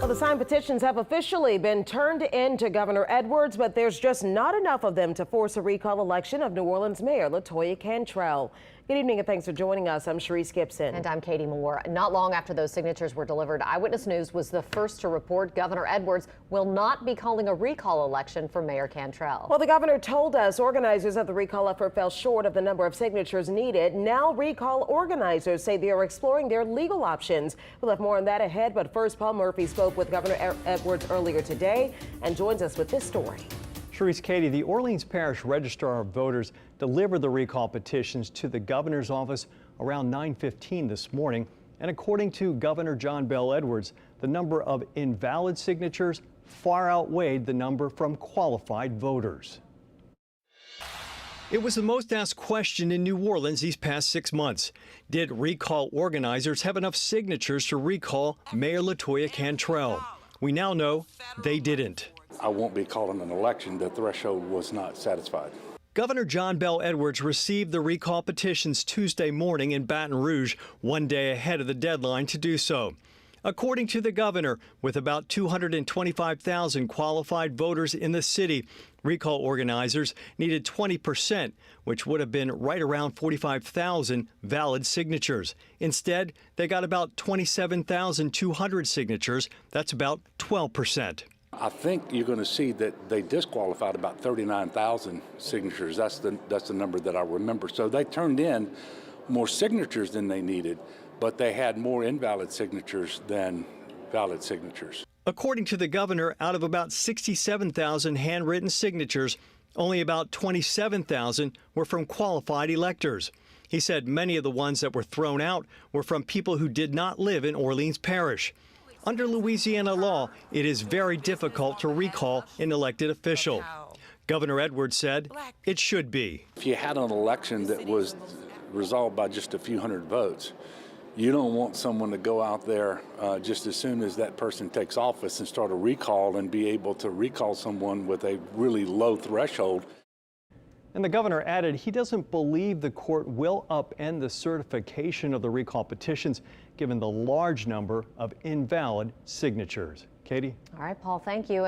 Well, the signed petitions have officially been turned in to Governor Edwards, but there's just not enough of them to force a recall election of New Orleans Mayor Latoya Cantrell. Good evening and thanks for joining us. I'm Sharice Gibson. And I'm Katie Moore. Not long after those signatures were delivered, Eyewitness News was the first to report Governor Edwards will not be calling a recall election for Mayor Cantrell. Well, the governor told us organizers of the recall effort fell short of the number of signatures needed. Now recall organizers say they are exploring their legal options. We'll have more on that ahead, but first, Paul Murphy spoke with Governor Edwards earlier today and joins us with this story. Sharice, Katie, the Orleans Parish Registrar of Voters delivered the recall petitions to the governor's office around 9:15 this morning. And according to Governor John Bel Edwards, the number of invalid signatures far outweighed the number from qualified voters. It was the most asked question in New Orleans these past 6 months. Did recall organizers have enough signatures to recall Mayor Latoya Cantrell? We now know they didn't. I won't be calling an election. The threshold was not satisfied. Governor John Bel Edwards received the recall petitions Tuesday morning in Baton Rouge, one day ahead of the deadline to do so. According to the governor, with about 225,000 qualified voters in the city, recall organizers needed 20%, which would have been right around 45,000 valid signatures. Instead, they got about 27,200 signatures. That's about 12%. I think you're going to see that they disqualified about 39,000 signatures. That's the number that I remember. So they turned in more signatures than they needed, but they had more invalid signatures than valid signatures. According to the governor, out of about 67,000 handwritten signatures, only about 27,000 were from qualified electors. He said many of the ones that were thrown out were from people who did not live in Orleans Parish. Under Louisiana law, it is very difficult to recall an elected official. Governor Edwards said it should be. If you had an election that was resolved by just a few hundred votes, you don't want someone to go out there just as soon as that person takes office and start a recall and be able to recall someone with a really low threshold. And the governor added he doesn't believe the court will upend the certification of the recall petitions, given the large number of invalid signatures. Katie? All right, Paul, thank you.